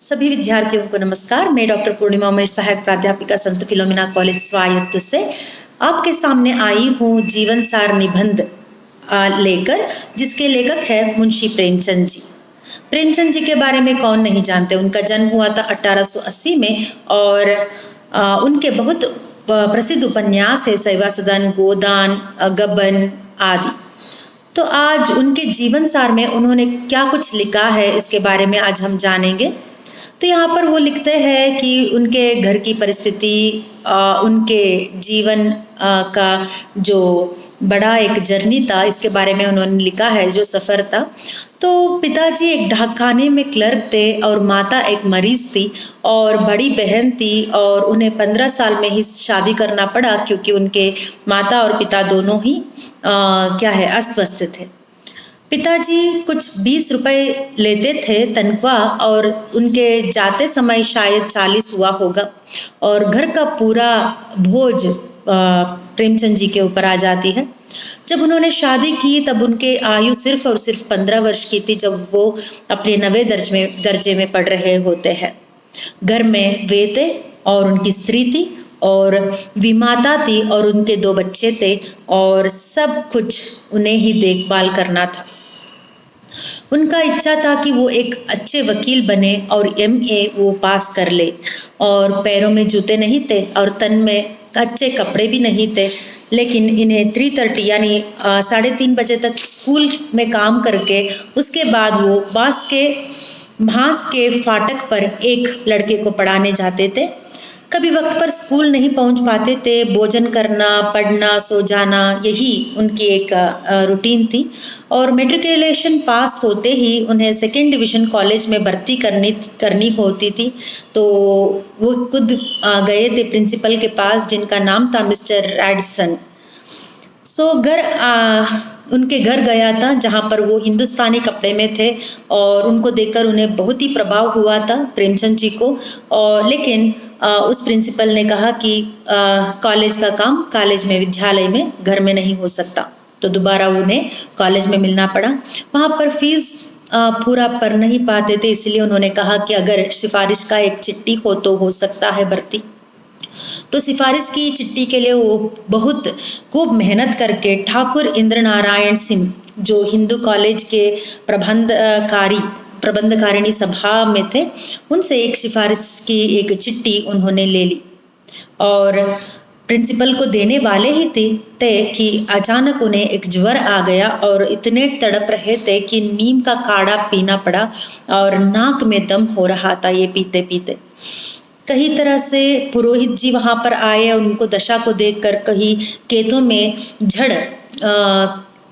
सभी विद्यार्थियों को नमस्कार। मैं डॉक्टर पूर्णिमा उमेश, सहायक प्राध्यापिका संत फिलोमिना कॉलेज स्वायत्त से आपके सामने आई हूँ जीवन सार निबंध लेकर, जिसके लेखक है मुंशी प्रेमचंद जी। प्रेमचंद जी के बारे में कौन नहीं जानते। उनका जन्म हुआ था 1880 में और उनके बहुत प्रसिद्ध उपन्यास है सेवा सदन, गोदान, गबन आदि। तो आज उनके जीवन सार में उन्होंने क्या कुछ लिखा है इसके बारे में आज हम जानेंगे। तो यहाँ पर वो लिखते हैं कि उनके घर की परिस्थिति, उनके जीवन का जो बड़ा एक जर्नी था, इसके बारे में उन्होंने लिखा है, जो सफ़र था। तो पिताजी एक डाकखाने में क्लर्क थे और माता एक मरीज थी और बड़ी बहन थी, और उन्हें 15 साल में ही शादी करना पड़ा क्योंकि उनके माता और पिता दोनों ही अस्त व्यस्त थे। पिताजी कुछ 20 रुपए लेते थे तनख्वाह, और उनके जाते समय शायद 40 हुआ होगा, और घर का पूरा बोझ प्रेमचंद जी के ऊपर आ जाती है। जब उन्होंने शादी की तब उनके आयु सिर्फ और सिर्फ 15 वर्ष की थी, जब वो अपने 9वें दर्जे में पढ़ रहे होते हैं। घर में वे थे और उनकी स्त्री थी और विमाता थी और उनके 2 बच्चे थे, और सब कुछ उन्हें ही देखभाल करना था। उनका इच्छा था कि वो एक अच्छे वकील बने और MA वो पास कर ले, और पैरों में जूते नहीं थे और तन में अच्छे कपड़े भी नहीं थे, लेकिन इन्हें 3:30 यानी 3:30 बजे तक स्कूल में काम करके उसके बाद वो भांस के फाटक पर एक लड़के को पढ़ाने जाते थे। कभी वक्त पर स्कूल नहीं पहुंच पाते थे। भोजन करना, पढ़ना, सो जाना, यही उनकी एक रूटीन थी। और मैट्रिकुलेशन पास होते ही उन्हें 2nd डिवीज़न कॉलेज में भर्ती करनी होती थी। तो वो खुद गए थे प्रिंसिपल के पास, जिनका नाम था मिस्टर रैडसन। उनके घर गया था, जहाँ पर वो हिंदुस्तानी कपड़े में थे, और उनको देखकर उन्हें बहुत ही प्रभाव हुआ था प्रेमचंद जी को। और लेकिन उस प्रिंसिपल ने कहा कि कॉलेज का काम कॉलेज में, विद्यालय में, घर में नहीं हो सकता। तो दोबारा उन्हें कॉलेज में मिलना पड़ा। वहाँ पर फीस पूरा भर नहीं पाते थे, इसलिए उन्होंने कहा कि अगर सिफारिश का एक चिट्ठी हो तो हो सकता है भर्ती। तो सिफारिश की चिट्ठी के लिए वो बहुत खूब मेहनत करके ठाकुर इंद्र नारायण सिंह, जो हिंदू कॉलेज के प्रबंधकारिणी सभा में थे, उनसे एक सिफारिश की एक चिट्ठी उन्होंने ले ली और प्रिंसिपल को देने वाले ही थे कि अचानक उन्हें एक ज्वर आ गया और इतने तड़प रहे थे कि नीम का काढ़ा पीना पड़ा और नाक में दम हो रहा था ये पीते पीते। कई तरह से पुरोहित जी वहाँ पर आए और उनको दशा को देखकर कहीं खेतों में झड़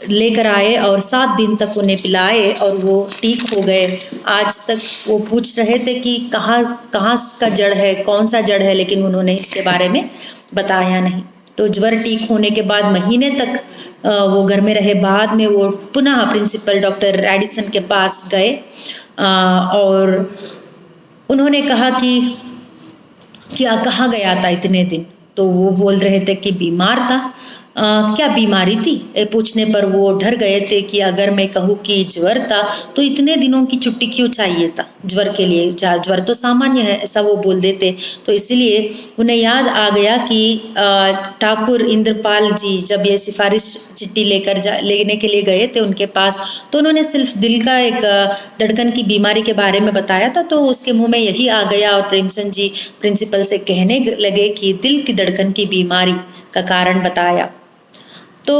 लेकर आए और 7 दिन तक उन्हें पिलाए और वो ठीक हो गए। आज तक वो पूछ रहे थे कि कहाँ का जड़ है, कौन सा जड़ है, लेकिन उन्होंने इसके बारे में बताया नहीं। तो ज्वर ठीक होने के बाद महीने तक वो घर में रहे। बाद में वो पुनः प्रिंसिपल डॉक्टर रैडिसन के पास गए और उन्होंने कहा कि क्या कहाँ गया था इतने दिन। तो वो बोल रहे थे कि बीमार था। क्या बीमारी थी पूछने पर वो डर गए थे कि अगर मैं कहूँ कि ज्वर था तो इतने दिनों की छुट्टी क्यों चाहिए था ज्वर के लिए, ज्वर तो सामान्य है, ऐसा वो बोल देते। तो इसलिए उन्हें याद आ गया कि ठाकुर इंद्रपाल जी जब ये सिफारिश चिट्ठी लेने के लिए गए थे उनके पास, तो उन्होंने सिर्फ दिल का एक धड़कन की बीमारी के बारे में बताया था। तो उसके मुंह में यही आ गया और प्रेमचंद जी प्रिंसिपल से कहने लगे कि दिल की धड़कन की बीमारी का कारण बताया। तो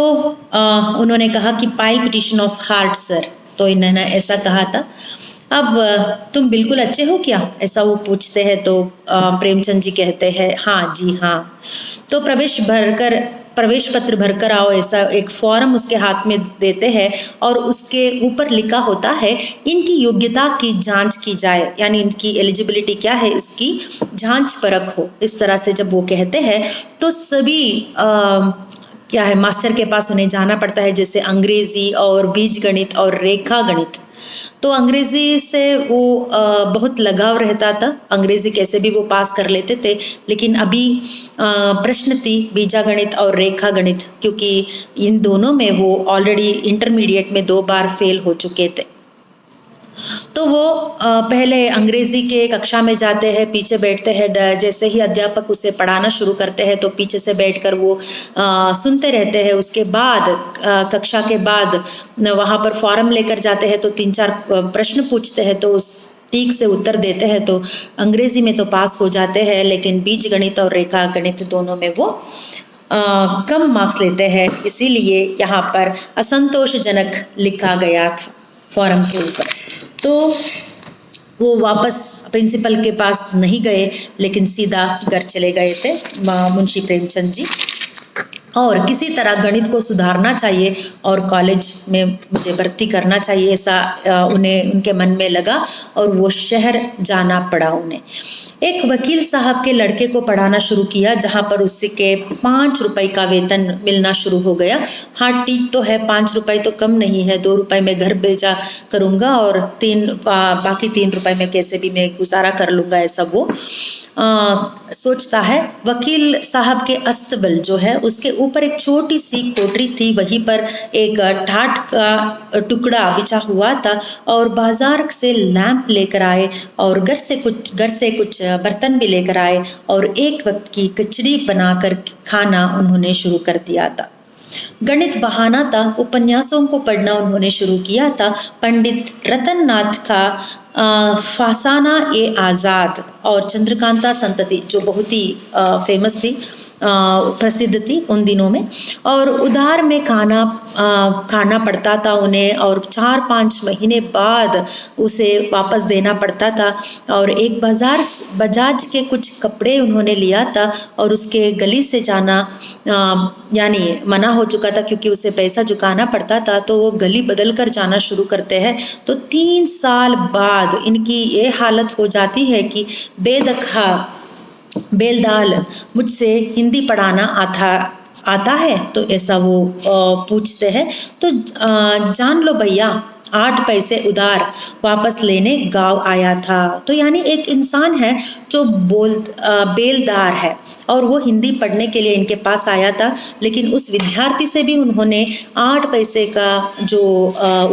उन्होंने कहा कि पाल्पिटेशन ऑफ हार्ट सर। तो इन्होंने ऐसा कहा था। अब तुम बिल्कुल अच्छे हो क्या, ऐसा वो पूछते हैं। तो प्रेमचंद जी कहते हैं हाँ जी हाँ। तो प्रवेश पत्र भरकर आओ, ऐसा एक फॉर्म उसके हाथ में देते हैं और उसके ऊपर लिखा होता है इनकी योग्यता की जांच की जाए, यानी इनकी एलिजिबिलिटी क्या है इसकी जांच परख हो। इस तरह से जब वो कहते हैं तो सभी मास्टर के पास उन्हें जाना पड़ता है, जैसे अंग्रेजी और बीज गणित और रेखा गणित। तो अंग्रेजी से वो बहुत लगाव रहता था, अंग्रेजी कैसे भी वो पास कर लेते थे। लेकिन अभी प्रश्न थी बीजागणित और रेखा गणित, क्योंकि इन दोनों में वो ऑलरेडी इंटरमीडिएट में 2 बार फेल हो चुके थे। तो वो पहले अंग्रेजी के कक्षा में जाते हैं, पीछे बैठते हैं। जैसे ही अध्यापक उसे पढ़ाना शुरू करते हैं तो पीछे से बैठकर वो सुनते रहते हैं। उसके बाद कक्षा के बाद वहाँ पर फॉर्म लेकर जाते हैं तो 3-4 प्रश्न पूछते हैं, तो उस ठीक से उत्तर देते हैं तो अंग्रेजी में तो पास हो जाते हैं, लेकिन बीज गणित और रेखा गणित दोनों में वो कम मार्क्स लेते हैं। इसीलिए यहाँ पर असंतोषजनक लिखा गया था फॉर्म के ऊपर। तो वो वापस प्रिंसिपल के पास नहीं गए, लेकिन सीधा घर चले गए थे मुंशी प्रेमचंद जी। और किसी तरह गणित को सुधारना चाहिए और कॉलेज में मुझे भर्ती करना चाहिए, ऐसा उन्हें उनके मन में लगा और वो शहर जाना पड़ा उन्हें। एक वकील साहब के लड़के को पढ़ाना शुरू किया, जहाँ पर उसके 5 रुपए का वेतन मिलना शुरू हो गया। हाँ ठीक तो है, 5 रुपए तो कम नहीं है, 2 रुपए में घर भेजा करूँगा और बाकी 3 रुपए में कैसे भी मैं गुजारा कर लूँगा, ऐसा वो सोचता है। वकील साहब के अस्तबल जो है उसके ऊपर एक छोटी सी कोठरी थी, वहीं पर एक ठाठ का टुकड़ा बिछा हुआ था और बाजार से लैंप लेकर आए और घर से कुछ बर्तन भी लेकर आए और एक वक्त की खिचड़ी बनाकर खाना उन्होंने शुरू कर दिया था। गणित बहाना था, उपन्यासों को पढ़ना उन्होंने शुरू किया था। पंडित रतन नाथ का फासाना ए आज़ाद और चंद्रकांता संतति जो बहुत ही फेमस थी, प्रसिद्ध थी उन दिनों में, और उधार में खाना पड़ता था उन्हें और 4-5 महीने बाद उसे वापस देना पड़ता था। और एक बजाज के कुछ कपड़े उन्होंने लिया था और उसके गली से जाना यानी मना हो चुका था क्योंकि उसे पैसा चुकाना पड़ता था, तो वो गली बदल कर जाना शुरू करते हैं। तो 3 साल बाद इनकी ये हालत हो जाती है कि बेलदाल मुझसे हिंदी पढ़ाना आता है, तो ऐसा वो पूछते हैं। तो जान लो भैया, 8 पैसे उधार वापस लेने गांव आया था। तो यानी एक इंसान है जो बेलदार है और वो हिंदी पढ़ने के लिए इनके पास आया था, लेकिन उस विद्यार्थी से भी उन्होंने 8 पैसे का जो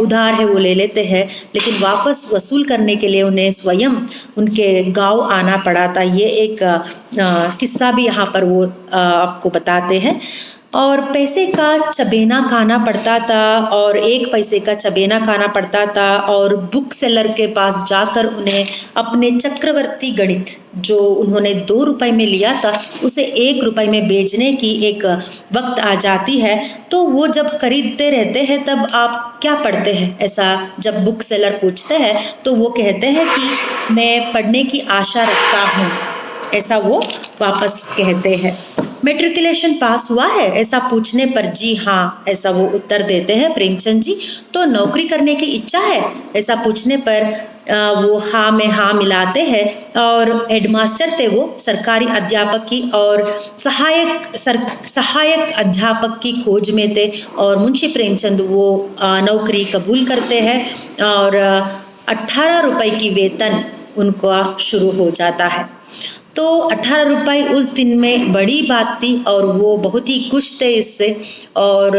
उधार है वो ले लेते हैं, लेकिन वापस वसूल करने के लिए उन्हें स्वयं उनके गांव आना पड़ा था। ये एक किस्सा भी यहाँ पर वो आपको बताते हैं। और पैसे का चबेना खाना पड़ता था और 1 पैसे का चबेना खाना पड़ता था और बुक सेलर के पास जाकर उन्हें अपने चक्रवर्ती गणित जो उन्होंने 2 रुपए में लिया था उसे 1 रुपए में बेचने की एक वक्त आ जाती है। तो वो जब खरीदते रहते हैं तब आप क्या पढ़ते हैं, ऐसा जब बुक सेलर पूछते हैं तो वो कहते हैं कि मैं पढ़ने की आशा रखता हूँ, ऐसा वो वापस कहते हैं। मैट्रिकुलेशन पास हुआ है, ऐसा पूछने पर जी हाँ, ऐसा वो उत्तर देते हैं प्रेमचंद जी। तो नौकरी करने की इच्छा है, ऐसा पूछने पर वो हाँ में हाँ मिलाते हैं। और हेडमास्टर थे वो, सरकारी अध्यापक की और सहायक अध्यापक की खोज में थे और मुंशी प्रेमचंद वो नौकरी कबूल करते हैं और 18 रुपए की वेतन उनका शुरू हो जाता है। तो 18 रुपए उस दिन में बड़ी बात थी और वो बहुत ही खुश थे इससे। और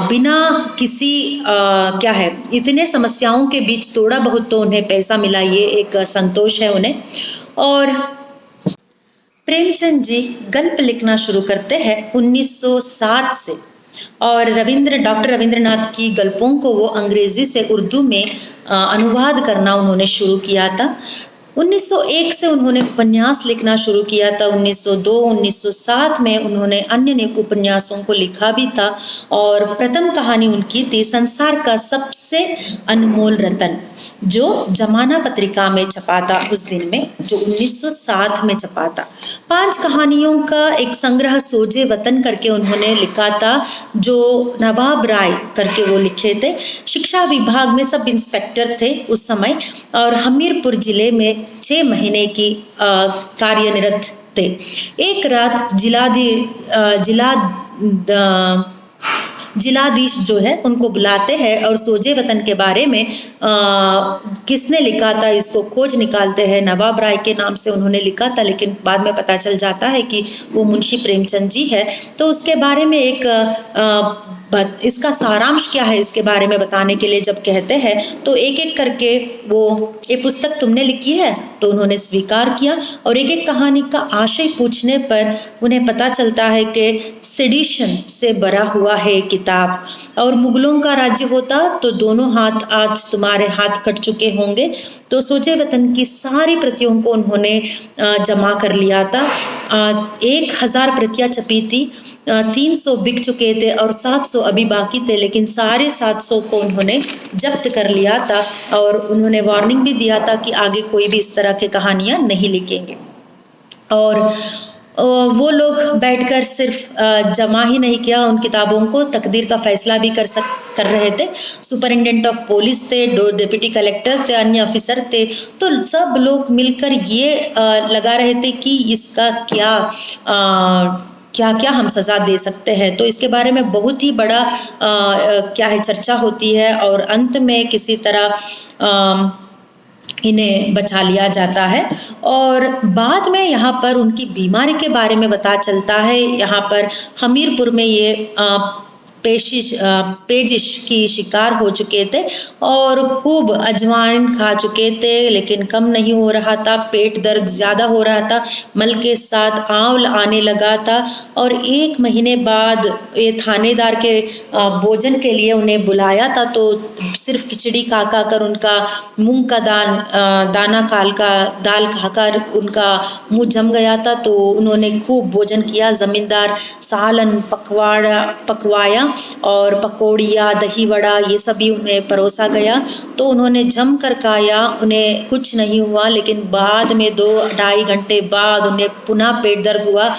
बिना किसी इतने समस्याओं के बीच थोड़ा बहुत तो उन्हें पैसा मिला, ये एक संतोष है उन्हें। और प्रेमचंद जी गल्प लिखना शुरू करते हैं 1907 से और डॉक्टर रविंद्रनाथ की गल्पों को वो अंग्रेजी से उर्दू में अनुवाद करना उन्होंने शुरू किया था। 1901 से उन्होंने उपन्यास लिखना शुरू किया था। 1902, 1907 में उन्होंने अन्य उपन्यासों को लिखा भी था और प्रथम कहानी उनकी थी संसार का सबसे अनमोल रतन, जो जमाना पत्रिका में छपा था उस दिन में, जो 1907 में छपा था। 5 कहानियों का एक संग्रह सोजे वतन करके उन्होंने लिखा था, जो नवाब राय करके वो लिखे थे। शिक्षा विभाग में सब इंस्पेक्टर थे उस समय और हमीरपुर जिले में 6 महीने की कार्यनिरत थे। एक रात जिलाधीश जो है उनको बुलाते हैं और सोजे वतन के बारे में किसने लिखा था इसको खोज निकालते हैं। नवाब राय के नाम से उन्होंने लिखा था, लेकिन बाद में पता चल जाता है कि वो मुंशी प्रेमचंद जी है। तो उसके बारे में एक इसका सारांश क्या है इसके बारे में बताने के लिए जब कहते हैं तो एक एक करके वो ये पुस्तक तुमने लिखी है, तो उन्होंने स्वीकार किया और एक एक कहानी का आशय पूछने पर उन्हें पता चलता है कि सेडिशन से भरा हुआ है किताब, और मुगलों का राज्य होता तो दोनों हाथ आज तुम्हारे हाथ कट चुके होंगे। तो सोचे वतन की सारी प्रतियों को उन्होंने जमा कर लिया था। 1000 प्रतियां छपी थी, 300 बिक चुके थे और 700 अभी बाकी थे, लेकिन सारे 700 को उन्होंने जब्त कर लिया था और उन्होंने वार्निंग भी दिया था कि आगे कोई भी इस तरह की कहानियां नहीं लिखेंगे। और वो लोग बैठकर सिर्फ जमा ही नहीं किया उन किताबों को, तकदीर का फैसला भी कर रहे थे। सुपरिटेंडेंट ऑफ पुलिस थे, 2 डिप्टी कलेक्टर थे, अन्य ऑफिसर थे, तो सब लोग मिलकर ये लगा रहे थे कि इसका क्या क्या हम सज़ा दे सकते हैं। तो इसके बारे में बहुत ही बड़ा क्या है चर्चा होती है और अंत में किसी तरह इन्हें बचा लिया जाता है। और बाद में यहाँ पर उनकी बीमारी के बारे में पता चलता है। यहाँ पर हमीरपुर में ये पेजिश की शिकार हो चुके थे और खूब अजवाइन खा चुके थे, लेकिन कम नहीं हो रहा था, पेट दर्द ज़्यादा हो रहा था, मल के साथ आंवल आने लगा था। और 1 महीने बाद ये थानेदार के भोजन के लिए उन्हें बुलाया था, तो सिर्फ खिचड़ी खा कर उनका मूंग का दाना दाल खाकर उनका मुंह जम गया था। तो उन्होंने खूब भोजन किया, ज़मींदार सालन पकवाया और पकौड़िया दही वड़ा ये सभी उन्हें परोसा गया। तो उन्होंने जम कर खाया, उन्हें कुछ नहीं हुआ, लेकिन बाद में 2-2.5 घंटे बाद उन्हें पुनः पेट दर्द हुआ।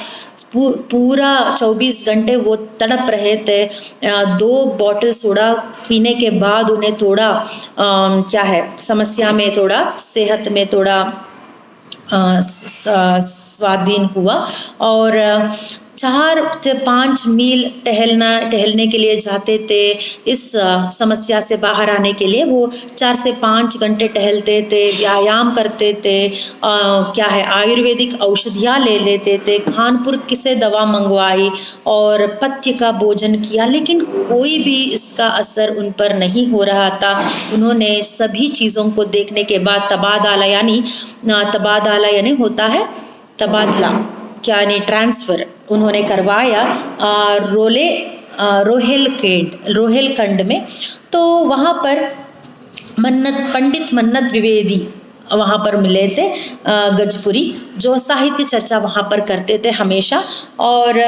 पूरा 24 घंटे वो तड़प रहे थे। 2 बॉटल सोडा पीने के बाद उन्हें थोड़ा क्या है समस्या में, थोड़ा सेहत में थोड़ा स्वाधीन हुआ और 4 से 5 मील टहलने के लिए जाते थे। इस समस्या से बाहर आने के लिए वो 4 से 5 घंटे टहलते थे, व्यायाम करते थे, क्या है आयुर्वेदिक औषधियाँ ले लेते थे, कानपुर से दवा मंगवाई और पथ्य का भोजन किया, लेकिन कोई भी इसका असर उन पर नहीं हो रहा था। उन्होंने सभी चीज़ों को देखने के बाद तबादला यानी होता है तबादला यानी ट्रांसफ़र उन्होंने करवाया रोहेलखंड में। तो वहाँ पर पंडित मन्नत द्विवेदी वहाँ पर मिले थे, गजपुरी, जो साहित्य चर्चा वहाँ पर करते थे हमेशा। और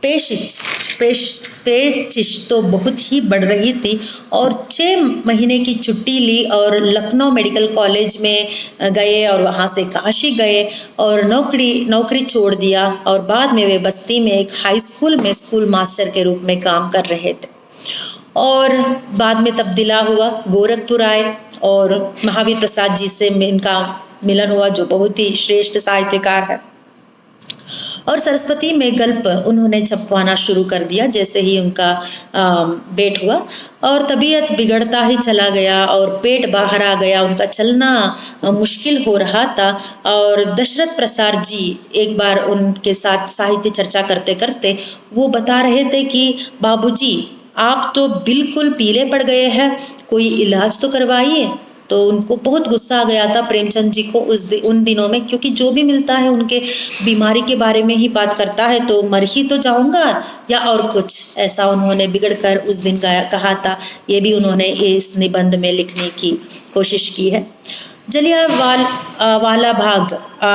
पेशिश तो बहुत ही बढ़ रही थी और 6 महीने की छुट्टी ली और लखनऊ मेडिकल कॉलेज में गए और वहाँ से काशी गए और नौकरी छोड़ दिया। और बाद में वे बस्ती में एक हाई स्कूल में स्कूल मास्टर के रूप में काम कर रहे थे। और बाद में तब्दीला हुआ, गोरखपुर आए और महावीर प्रसाद जी से इनका मिलन हुआ, जो बहुत ही श्रेष्ठ साहित्यकार है। और सरस्वती में गल्प उन्होंने छपवाना शुरू कर दिया जैसे ही उनका बेट हुआ। और तबीयत बिगड़ता ही चला गया और पेट बाहर आ गया, उनका चलना मुश्किल हो रहा था। और दशरथ प्रसाद जी एक बार उनके साथ साहित्य चर्चा करते करते वो बता रहे थे कि बाबूजी आप तो बिल्कुल पीले पड़ गए हैं, कोई इलाज तो करवाइए। तो उनको बहुत गुस्सा आ गया था प्रेमचंद जी को उन दिनों में, क्योंकि जो भी मिलता है उनके बीमारी के बारे में ही बात करता है, तो मर ही तो जाऊंगा या और कुछ, ऐसा उन्होंने बिगड़कर उस दिन कहा था। ये भी उन्होंने इस निबंध में लिखने की कोशिश की है। जलियांवाला बाग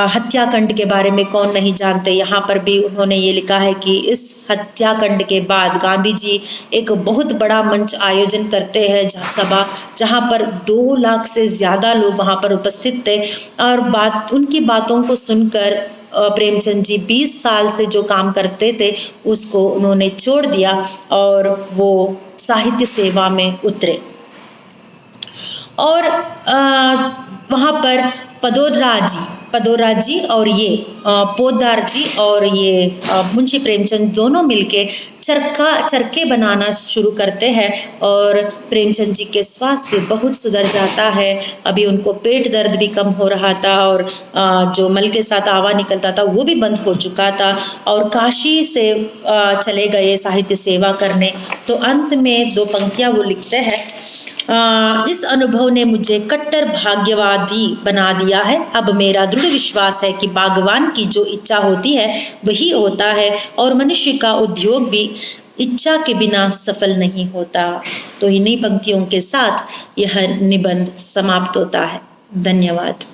हत्याकांड के बारे में कौन नहीं जानते। यहाँ पर भी उन्होंने ये लिखा है कि इस हत्याकांड के बाद गांधी जी एक बहुत बड़ा मंच आयोजन करते हैं, जहाँ पर 2 लाख से ज़्यादा लोग वहाँ पर उपस्थित थे। और उनकी बातों को सुनकर प्रेमचंद जी 20 साल से जो काम करते थे उसको उन्होंने छोड़ दिया और वो साहित्य सेवा में उतरे। और वहाँ पर पदोदरा जी पदोरा जी और ये पोद्दार जी और ये मुंशी प्रेमचंद दोनों मिलके चरखे बनाना शुरू करते हैं और प्रेमचंद जी के स्वास्थ्य बहुत सुधर जाता है। अभी उनको पेट दर्द भी कम हो रहा था और जो मल के साथ आवा निकलता था वो भी बंद हो चुका था और काशी से चले गए साहित्य सेवा करने। तो अंत में 2 पंक्तियां वो लिखते हैं, इस अनुभव ने मुझे कट्टर भाग्यवादी बना दिया है। अब मेरा दृढ़ विश्वास है कि बागवान की जो इच्छा होती है वही होता है और मनुष्य का उद्योग भी इच्छा के बिना सफल नहीं होता। तो इन्हीं पंक्तियों के साथ यह निबंध समाप्त होता है। धन्यवाद।